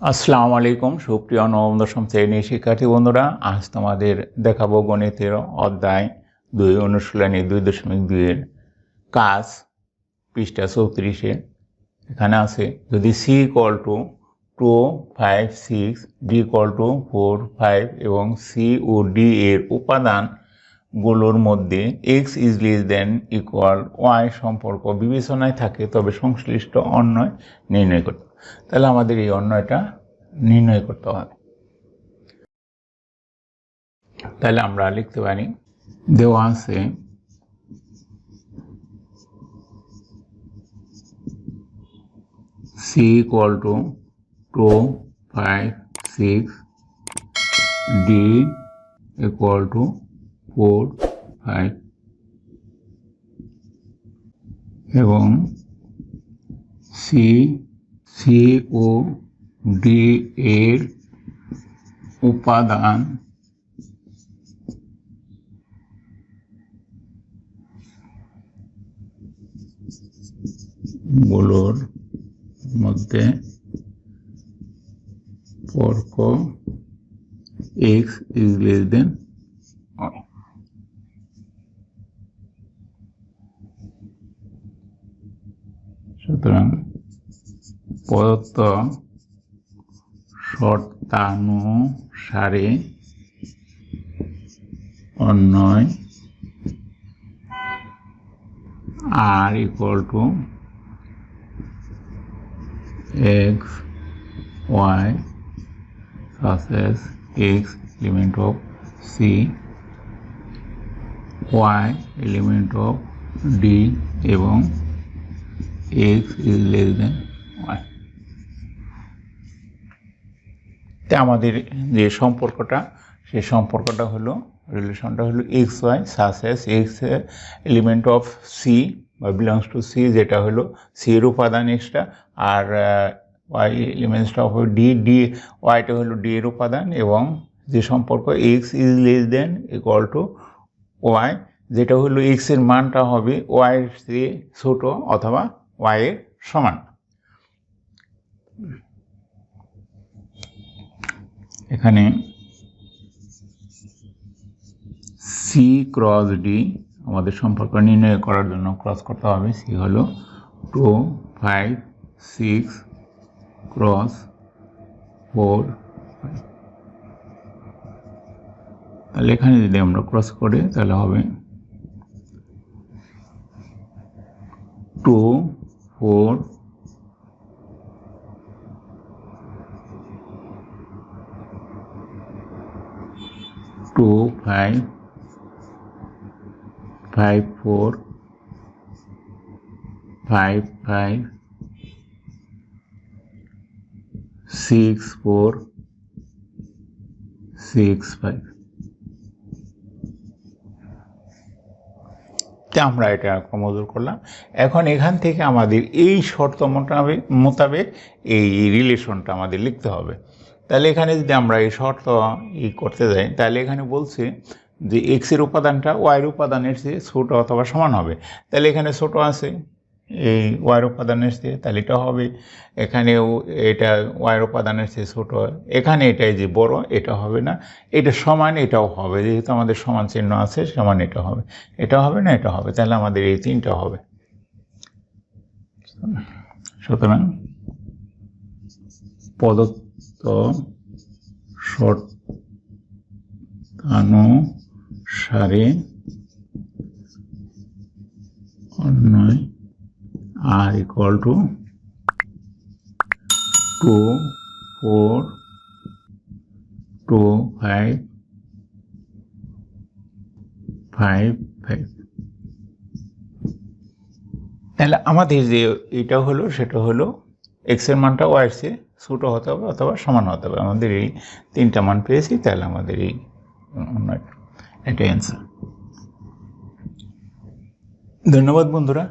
আসসালামু আলাইকুম সুপ্রিয় নবম-দশম শ্রেণীর শিক্ষার্থী বন্ধুরা, আজ তোমাদের দেখাবো গণিতের অধ্যায় 2 অনুশীলনী 2.2 এর কাজ পৃষ্ঠা 34-এ। এখানে আছে যদি c = 2, 5, 6, d = 4, 5 এবং c ও d এর উপাদানগুলোর মধ্যে x ≤ y সম্পর্ক বিবেচনায় থাকে তবে সংশ্লিষ্ট অন্যয় নির্ণয় করতে। তাহলে আমাদের এই অন্যয়টা নির্ণয় করতে হবে। তাহলে আমরা লিখতে পারি, দেওয়া আছে c = 2, 5, 6, d = 4, 5 এবং c ও d এর উপাদান গুলোর মধ্যে সম্পর্ক x > y। সুতরাং প্রদত্ত শর্তানুসারে অন্যয় r = x, y such as x element of c, y element of d এবং x y। আমাদের যে সম্পর্কটা, সেই সম্পর্কটা হলো, রিলেশনটা হলো x y such as x element of c বা বিলংস টু c, যেটা হলো c এর উপাদান এক্সট্রা, আর y এলিমেন্টস অফ d yটা হলো d এর উপাদান, এবং যে সম্পর্ক x <= y, যেটা হলো x এর মানটা হবে y এর চেয়ে ছোট অথবা y এর সমান। এখানে c × d আমাদের সম্পর্ক নির্ণয় করার জন্য ক্রস করতে হবে। c হলো 2, 5, 6 × 4, 5। তাহলে এখানে যদি আমরা ক্রস করি তাহলে হবে 2, 4, 2, 5, 5, 4, 5, 5, 6, 4, 6, 5। আমরা এটা ক্রমজোর করলাম। এখন এখান থেকে আমাদের এই শর্ত মোতাবেক এই রিলেশনটা আমাদের লিখতে হবে। তাহলে এখানে যদি আমরা এই শর্ত করতে যাই, তাহলে এখানে বলছে যে x এর উপাদানটা y এর উপাদানের চেয়ে ছোট অথবা সমান হবে। তাহলে এখানে ছোট আছে এই y এর উপাদানের চেয়ে, তাহলে এটা হবে। এখানেও এটা y এর উপাদানের চেয়ে ছোট, এখানে এটাই যে বড়, এটা হবে না। এটা সমান, এটাও হবে, যেহেতু আমাদের সমান চিহ্ন আছে, সমান এটা হবে। এটা হবে না, এটা হবে। তাহলে আমাদের এই তিনটা হবে। সুতরাং প্রদত্ত শর্তানুসারে অন্যয় r = 2, 4, 2, 5, 5, 5। তাহলে আমাদের যে এটা হলো, সেটা হলো x এর মানটা y এর চেয়ে ছোট হতে হবে অথবা সমান হতে হবে। আমাদের এই তিনটা মান পেয়েছি, তাহলে আমাদের এই এটা অ্যান্সার। ধন্যবাদ বন্ধুরা।